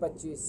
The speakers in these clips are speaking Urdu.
25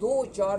2-4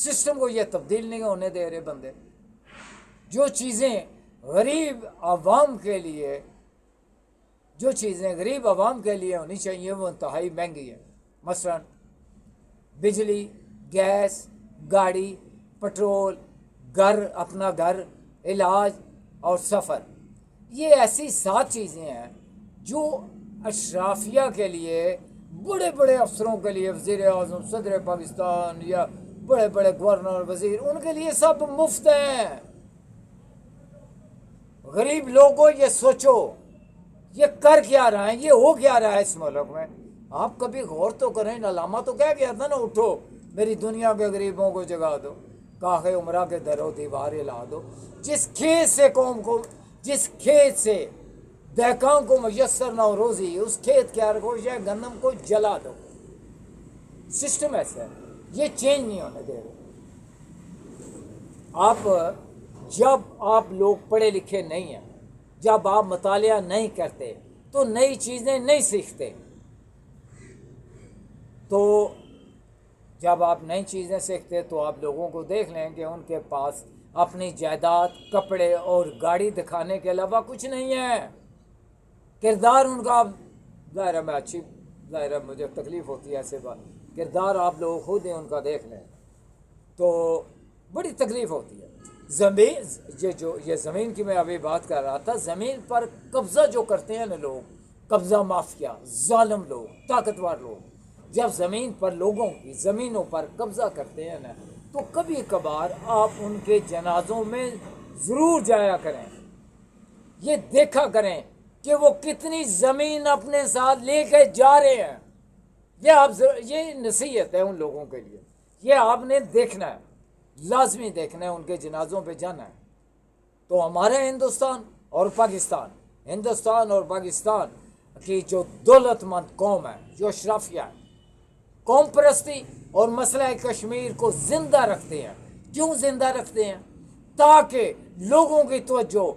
سسٹم کو یہ تبدیل نہیں ہونے دے رہے بندے. جو چیزیں غریب عوام کے لیے ہونی چاہیے وہ انتہائی مہنگی ہے. مثلا بجلی، گیس، گاڑی، پٹرول، اپنا گھر، علاج اور سفر. یہ ایسی 7 چیزیں ہیں جو اشرافیہ کے لیے، بڑے بڑے افسروں کے لیے، وزیر اعظم، صدر پاکستان یا بڑے بڑے گورنر، وزیر، ان کے لیے سب مفت ہیں. غریب لوگوں یہ سوچو یہ کر کیا رہا ہے، یہ ہو کیا رہا ہے اس ملک میں. آپ کبھی غور تو کریں. علامہ تو کہہ گیا تھا نا، اٹھو میری دنیا کے غریبوں کو جگا دو، کاخ عمرہ کے در و دیوار ہلا دو. جس کھیت سے دہقان کو میسر نہ ہو روزی، اس کھیت کے خرگوش ہے گندم کو جلا دو. سسٹم ایسا ہے، یہ چینج نہیں ہونے دے رہے. جب آپ لوگ پڑھے لکھے نہیں ہیں، جب آپ مطالعہ نہیں کرتے تو نئی چیزیں نہیں سیکھتے. تو جب آپ نئی چیزیں سیکھتے تو آپ لوگوں کو دیکھ لیں کہ ان کے پاس اپنی جائیداد، کپڑے اور گاڑی دکھانے کے علاوہ کچھ نہیں ہے. کردار ان کا، ظاہر ہے مجھے تکلیف ہوتی ہے ایسے بات. کردار آپ لوگ خود ہی ان کا دیکھ لیں تو بڑی تکلیف ہوتی ہے. یہ زمین کی میں ابھی بات کر رہا تھا. زمین پر قبضہ جو کرتے ہیں نا لوگ، قبضہ مافیا، ظالم لوگ، طاقتور لوگ، جب زمین پر لوگوں کی زمینوں پر قبضہ کرتے ہیں نا تو کبھی کبھار آپ ان کے جنازوں میں ضرور جایا کریں. یہ دیکھا کریں کہ وہ کتنی زمین اپنے ساتھ لے کے جا رہے ہیں. یہ نصیحت ہے ان لوگوں کے لیے. یہ آپ نے دیکھنا ہے، لازمی دیکھنا ہے، ان کے جنازوں پہ جانا ہے. تو ہمارے ہندوستان اور پاکستان کی جو دولت مند قوم ہے، جو اشرافیہ ہے، قوم پرستی اور مسئلہ کشمیر کو زندہ رکھتے ہیں. کیوں زندہ رکھتے ہیں؟ تاکہ لوگوں کی توجہ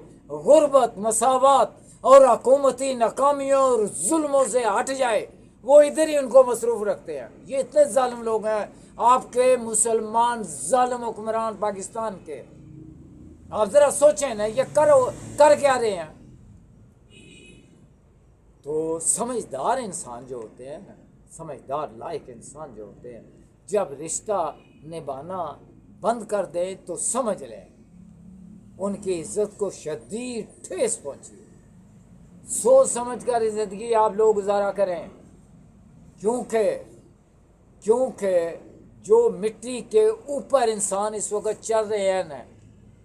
غربت، مساوات اور حکومتی ناکامیوں اور ظلموں سے ہٹ جائے. وہ ادھر ہی ان کو مصروف رکھتے ہیں. یہ اتنے ظالم لوگ ہیں آپ کے مسلمان ظالم حکمران پاکستان کے. آپ ذرا سوچیں نا یہ کر کیا رہے ہیں. تو سمجھدار انسان جو ہوتے ہیں نا، سمجھدار لائق انسان جو ہوتے ہیں، جب رشتہ نبھانا بند کر دیں تو سمجھ لیں ان کی عزت کو شدید ٹھیس پہنچی. سوچ سمجھ کر زندگی آپ لوگ گزارا کریں. کیونکہ جو مٹی کے اوپر انسان اس وقت چل رہے ہیں نا،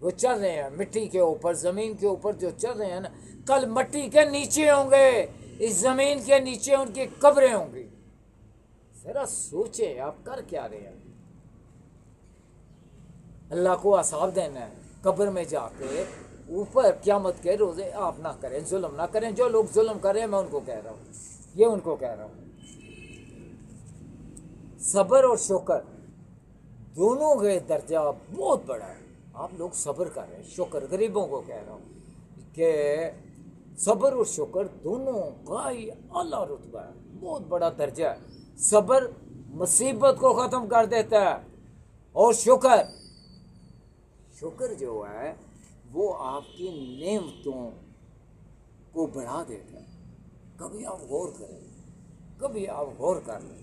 وہ چل رہے ہیں مٹی کے اوپر، زمین کے اوپر جو چل رہے ہیں نا، کل مٹی کے نیچے ہوں گے. اس زمین کے نیچے ان کی قبریں ہوں گی. ذرا سوچیں آپ کر کیا رہے ہیں. اللہ کو عذاب دینا ہے قبر میں جا کے. اوپر قیامت کے روزے آپ نہ کریں، ظلم نہ کریں. جو لوگ ظلم کر رہے ہیں میں ان کو کہہ رہا ہوں، صبر اور شکر دونوں کا درجہ بہت بڑا ہے. آپ لوگ صبر کر رہے ہیں، شکر غریبوں کو کہہ رہا ہوں کہ صبر اور شکر دونوں کا ہی اعلیٰ رتبہ ہے، بہت بڑا درجہ ہے. صبر مصیبت کو ختم کر دیتا ہے اور شکر جو ہے وہ آپ کی نعمتوں کو بڑھا دیتا ہے. کبھی آپ غور کر لیں.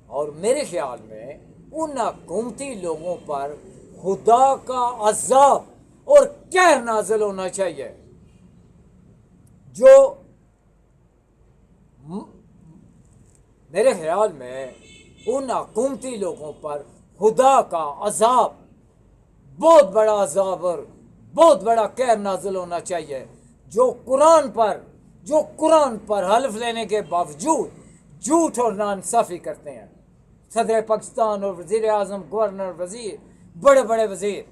اور میرے خیال میں ان حکومتی لوگوں پر خدا کا عذاب اور قہر نازل ہونا چاہیے جو میرے خیال میں ان حکومتی لوگوں پر خدا کا عذاب، بہت بڑا عذاب اور بہت بڑا قہر نازل ہونا چاہیے جو قرآن پر حلف لینے کے باوجود جھوٹ اور ناانصافی کرتے ہیں. صدر پاکستان اور وزیر اعظم، گورنر، وزیر، بڑے بڑے وزیر،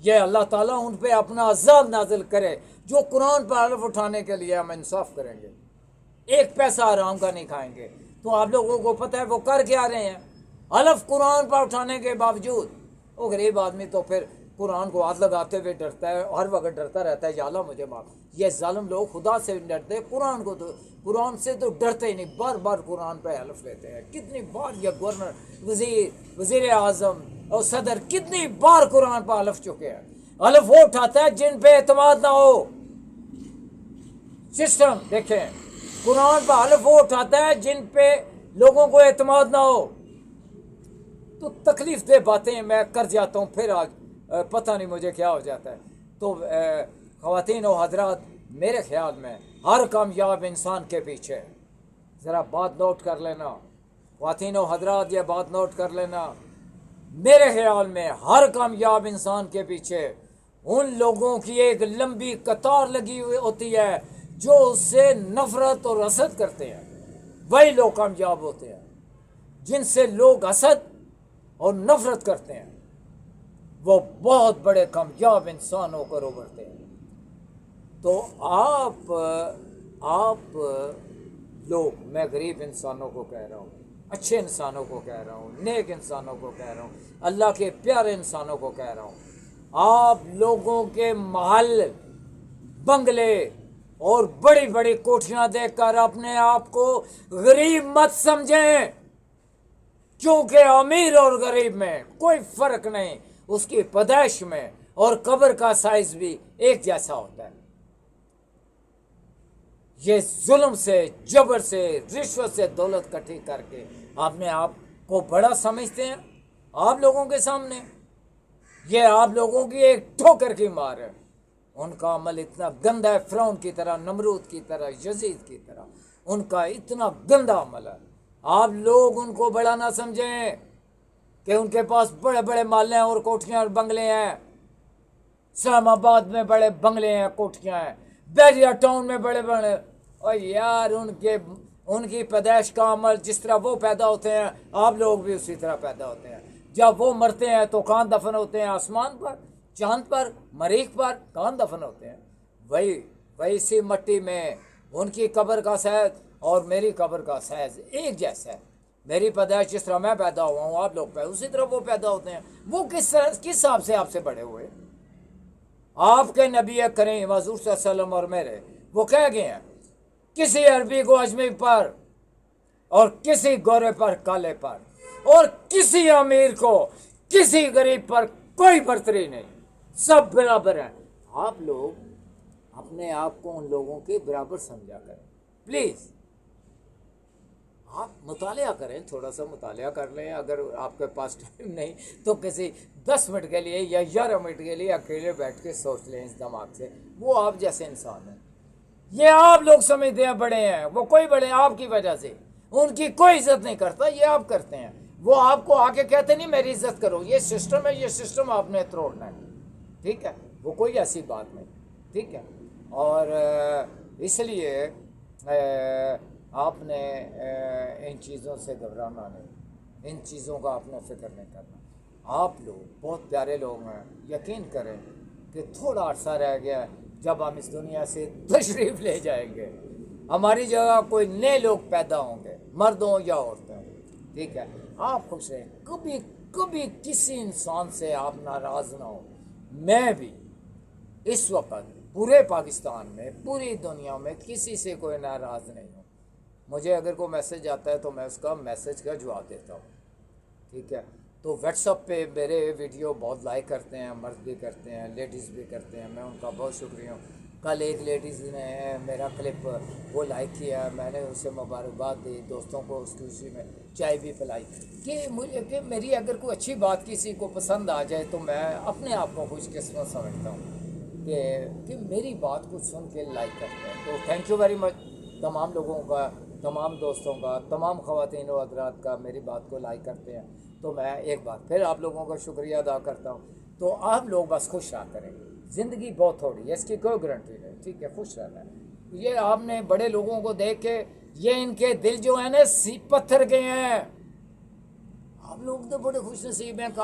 یہ اللہ تعالیٰ ان پہ اپنا عذاب نازل کرے جو قرآن پر حلف اٹھانے کے لیے ہم انصاف کریں گے، ایک پیسہ حرام کا نہیں کھائیں گے. تو آپ لوگوں کو پتہ ہے وہ کر کے آ رہے ہیں حلف قرآن پر اٹھانے کے باوجود. وہ غریب آدمی تو پھر قرآن کو ہاتھ لگاتے ہوئے ڈرتا ہے، ہر وقت ڈرتا رہتا ہے یا اللہ مجھے معاف. یہ ظالم لوگ خدا سے نہیں ڈرتے، قرآن سے تو ڈرتے ہی نہیں، بار بار قرآن پہ حلف لیتے ہیں. کتنی بار یہ گورنر، وزیر اعظم اور صدر کتنی بار قرآن پہ حلف چکے ہیں. حلف وہ اٹھاتا ہے جن پہ اعتماد نہ ہو. سسٹم دیکھیں، قرآن پہ حلف وہ اٹھاتا ہے جن پہ لوگوں کو اعتماد نہ ہو. تو تکلیف دہ باتیں میں کر جاتا ہوں، پھر آج پتہ نہیں مجھے کیا ہو جاتا ہے. تو خواتین و حضرات، میرے خیال میں ہر کامیاب انسان کے پیچھے، ذرا بات نوٹ کر لینا خواتین و حضرات، یہ بات نوٹ کر لینا، میرے خیال میں ہر کامیاب انسان کے پیچھے ان لوگوں کی ایک لمبی قطار لگی ہوئی ہوتی ہے جو اس سے نفرت اور حسد کرتے ہیں. وہی لوگ کامیاب ہوتے ہیں. جن سے لوگ حسد اور نفرت کرتے ہیں وہ بہت بڑے کامیاب انسان ہو کر ابھرتے ہیں. تو آپ لوگ، میں غریب انسانوں کو کہہ رہا ہوں، اچھے انسانوں کو کہہ رہا ہوں، نیک انسانوں کو کہہ رہا ہوں، اللہ کے پیارے انسانوں کو کہہ رہا ہوں، آپ لوگوں کے محل، بنگلے اور بڑی بڑی کوٹھیاں دیکھ کر اپنے آپ کو غریب مت سمجھیں، کیونکہ امیر اور غریب میں کوئی فرق نہیں، اس کی پیدائش میں اور قبر کا سائز بھی ایک جیسا ہوتا ہے. یہ ظلم سے، جبر سے، رشوت سے دولت کٹھی کر کے اپنے آپ کو بڑا سمجھتے ہیں آپ لوگوں کے سامنے. یہ آپ لوگوں کی ایک ٹھوکر کی مار ہے. ان کا عمل اتنا گندا ہے، فرعون کی طرح، نمرود کی طرح، یزید کی طرح، ان کا اتنا گندا عمل ہے. آپ لوگ ان کو بڑا نہ سمجھیں کہ ان کے پاس بڑے بڑے محلے اور کوٹھیاں اور بنگلے ہیں. اسلام آباد میں بڑے بنگلے ہیں، کوٹھیاں ہیں، بیریا ٹاؤن میں بڑے بڑے. اور یار ان کی پیدائش کا عمل، جس طرح وہ پیدا ہوتے ہیں آپ لوگ بھی اسی طرح پیدا ہوتے ہیں. جب وہ مرتے ہیں تو کہاں دفن ہوتے ہیں؟ آسمان پر، چاند پر، مریخ پر کہاں دفن ہوتے ہیں؟ وہی سی مٹی میں. ان کی قبر کا سائز اور میری قبر کا سائز ایک جیسا ہے. میری پیدائش جس طرح میں پیدا ہوا ہوں آپ لوگ اسی طرح وہ پیدا ہوتے ہیں. وہ کس حساب سے آپ سے بڑے ہوئے؟ آپ کے نبی کریم حضور صلی اللہ علیہ وسلم اور میرے، وہ کہہ گئے ہیں کسی عربی کو اجمی پر اور کسی گورے پر کالے پر اور کسی امیر کو کسی غریب پر کوئی برتری نہیں، سب برابر ہیں. آپ لوگ اپنے آپ کو ان لوگوں کے برابر سمجھا کریں. پلیز آپ مطالعہ کریں، تھوڑا سا مطالعہ کر لیں. اگر آپ کے پاس ٹائم نہیں تو کسی 10 منٹ کے لیے یا 11 منٹ کے لیے اکیلے بیٹھ کے سوچ لیں اس دماغ سے. وہ آپ جیسے انسان ہیں. یہ آپ لوگ سمجھتے ہیں بڑے ہیں، وہ کوئی بڑے آپ کی وجہ سے ان کی کوئی عزت نہیں کرتا، یہ آپ کرتے ہیں. وہ آپ کو آ کے کہتے نہیں میری عزت کرو. یہ سسٹم ہے، یہ سسٹم آپ نے توڑنا ہے. ٹھیک ہے، وہ کوئی ایسی بات نہیں. ٹھیک ہے، اور اس لیے آپ نے ان چیزوں سے گھبرانا نہیں، ان چیزوں کا آپ نے فکر نہیں کرنا. آپ لوگ بہت پیارے لوگ ہیں. یقین کریں کہ تھوڑا عرصہ رہ گیا ہے جب ہم اس دنیا سے تشریف لے جائیں گے. ہماری جگہ کوئی نئے لوگ پیدا ہوں گے، مرد ہوں یا عورتیں. ٹھیک ہے، آپ خوش رہیں. کبھی کسی انسان سے آپ ناراض نہ ہو. میں بھی اس وقت پورے پاکستان میں، پوری دنیا میں کسی سے کوئی ناراض نہیں ہوں. مجھے اگر کوئی میسج آتا ہے تو میں اس کا میسج کا جواب دیتا ہوں. ٹھیک ہے، تو واٹس اپ پہ میرے ویڈیو بہت لائک کرتے ہیں، مرد بھی کرتے ہیں، لیڈیز بھی کرتے ہیں. میں ان کا بہت شکریہ ہوں. کل ایک لیڈیز نے میرا کلپ وہ لائک کیا، میں نے اسے مبارکباد دی، دوستوں کو اس کی خوشی میں چائے بھی پلائی. کہ میری اگر کوئی اچھی بات کسی کو پسند آ جائے تو میں اپنے آپ کو خوش قسمت سمجھتا ہوں کہ میری بات کو سن کے لائک کرتے ہیں. تو تھینک یو ویری مچ تمام لوگوں کا، تمام دوستوں کا، تمام خواتین و حضرات کا میری بات کو لائک کرتے ہیں. تو میں ایک بار پھر آپ لوگوں کا شکریہ ادا کرتا ہوں. تو آپ لوگ بس خوش رہا کریں. زندگی بہت تھوڑی ہے، اس کی کوئی گارنٹی نہیں. ٹھیک ہے، خوش رہنا ہے. یہ آپ نے بڑے لوگوں کو دیکھ کے یہ ان کے دل جو ہے نا پتھر گئے ہیں. آپ لوگ تو بڑے خوش نصیب ہیں کہ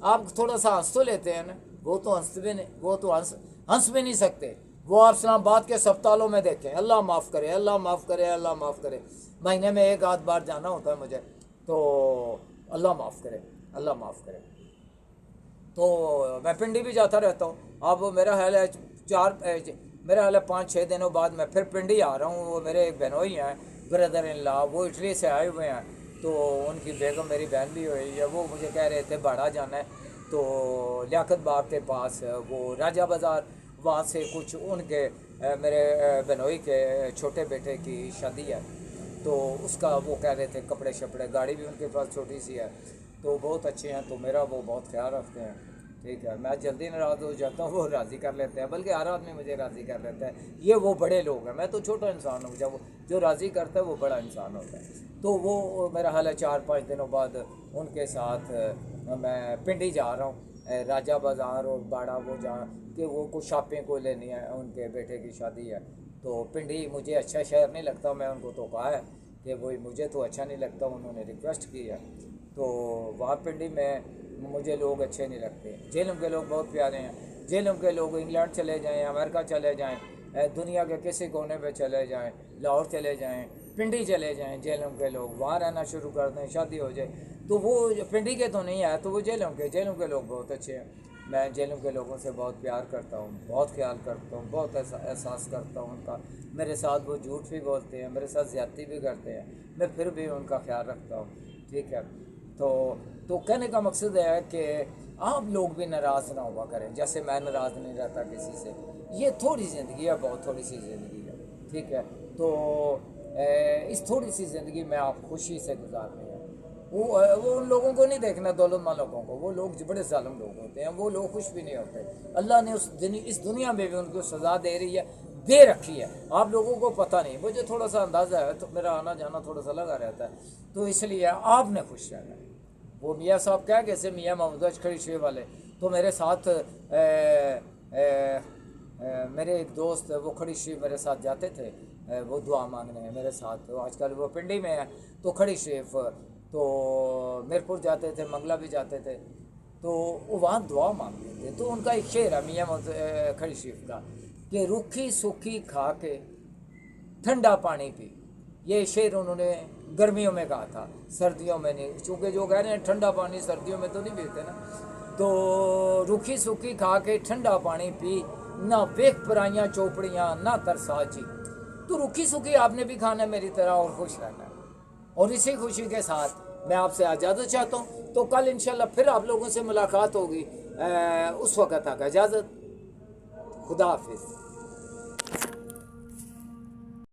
آپ تھوڑا سا ہنس تو لیتے ہیں نا. وہ تو ہنس بھی نہیں، وہ تو ہنس بھی نہیں سکتے. وہ آپ اسلام آباد کے سپتالوں میں دیکھیں. اللہ معاف کرے، اللہ معاف کرے، اللہ معاف کرے. مہینے میں 1 آدھ بار جانا ہوتا ہے مجھے، تو اللہ معاف کرے، اللہ معاف کرے. تو میں پنڈی بھی جاتا رہتا ہوں. اب میرا خیال ہے میرا خیال ہے 5-6 دنوں بعد میں پھر پنڈی آ رہا ہوں. وہ میرے ایک بہنوئی ہیں، بردر ان لا، وہ اٹلی سے آئے ہوئے ہیں. تو ان کی بیگم میری بہن بھی ہوئی ہے. وہ مجھے کہہ رہے تھے باڑہ جانا ہے تو لیاقت باغ کے پاس وہ راجہ بازار، وہاں سے کچھ ان کے میرے بہنوئی کے چھوٹے بیٹے کی شادی ہے. تو اس کا وہ کہہ رہے تھے کپڑے شپڑے، گاڑی بھی ان کے پاس چھوٹی سی ہے، تو بہت اچھے ہیں. تو میرا وہ بہت خیال رکھتے ہیں. ٹھیک ہے، میں جلدی ناراض ہو جاتا ہوں، وہ راضی کر لیتے ہیں، بلکہ ہر آدمی مجھے راضی کر لیتا ہے. یہ وہ بڑے لوگ ہیں، میں تو چھوٹا انسان ہوں. جب جو راضی کرتا ہے وہ بڑا انسان ہوتا ہے. تو وہ میرا حال ہے 4-5 دنوں بعد ان کے ساتھ میں پنڈی جا رہا ہوں. راجہ بازار اور باڑہ وہ جہاں کہ وہ کچھ شاپنگ کو لینی ہے، ان کے بیٹے کی شادی ہے. تو پنڈی مجھے اچھا شہر نہیں لگتا. میں ان کو تو کہا ہے کہ وہی مجھے تو اچھا نہیں لگتا. انہوں نے ریکویسٹ کی ہے. تو وہاں پنڈی میں مجھے لوگ اچھے نہیں لگتے. جہلم کے لوگ بہت پیارے ہیں. جہلم کے لوگ انگلینڈ چلے جائیں، امریکہ چلے جائیں، دنیا کے کسی کونے پہ چلے جائیں، لاہور چلے جائیں، پنڈی چلے جائیں، جہلم کے لوگ وہاں رہنا شروع کر دیں، شادی ہو جائے تو وہ پنڈی کے تو نہیں آئے تو وہ جہلم کے لوگ بہت اچھے ہیں. میں جہلم کے لوگوں سے بہت پیار کرتا ہوں، بہت خیال کرتا ہوں، بہت احساس کرتا ہوں ان کا. میرے ساتھ وہ جھوٹ بھی بولتے ہیں، میرے ساتھ زیادتی بھی کرتے ہیں، میں پھر بھی ان کا خیال رکھتا ہوں. ٹھیک ہے. تو کہنے کا مقصد ہے کہ آپ لوگ بھی ناراض نہ ہوا کریں، جیسے میں ناراض نہیں رہتا کسی سے. یہ تھوڑی زندگی ہے، بہت تھوڑی سی زندگی ہے. ٹھیک ہے. تو اس تھوڑی سی زندگی میں آپ خوشی سے گزارنی ہے. وہ ان لوگوں کو نہیں دیکھنا، دولت مند لوگوں کو. وہ لوگ بڑے ظالم لوگ ہوتے ہیں، وہ لوگ خوش بھی نہیں ہوتے. اللہ نے اس دنیا میں بھی ان کو سزا دے رکھی ہے. آپ لوگوں کو پتہ نہیں، مجھے تھوڑا سا اندازہ ہے، تو میرا آنا جانا تھوڑا سا لگا رہتا ہے. تو اس لیے آپ نے خوش رہنا ہے. وہ میاں صاحب کہہ کیسے میاں محمود کھڑی شے والے تو میرے ساتھ میرے ایک دوست وہ کھڑی شریف میرے ساتھ جاتے تھے، وہ دعا مانگنے ہیں میرے ساتھ. آج کل وہ پنڈی میں ہے تو کھڑی شریف تو میرپور جاتے تھے، منگلہ بھی جاتے تھے، تو وہ وہاں دعا مانگتے تھے. تو ان کا ایک شعر ہے میاں کھڑی شریف کا کہ روکھی سوکھی کھا کے ٹھنڈا پانی پی. یہ شعر انہوں نے گرمیوں میں کہا تھا، سردیوں میں نہیں. چونکہ جو کہہ رہے ہیں ٹھنڈا پانی سردیوں میں تو نہیں پیتے نا. تو روکھی سوکھی کھا کے ٹھنڈا پانی پی، نہ ویک پرائیاں چوپڑیاں نہ ترسا جی. تو روکھی سوکھی آپ نے بھی کھانا ہے میری طرح اور خوش رہنا ہے. اور اسی خوشی کے ساتھ میں آپ سے اجازت چاہتا ہوں. تو کل انشاءاللہ پھر آپ لوگوں سے ملاقات ہوگی. اس وقت تک اجازت. خدا حافظ.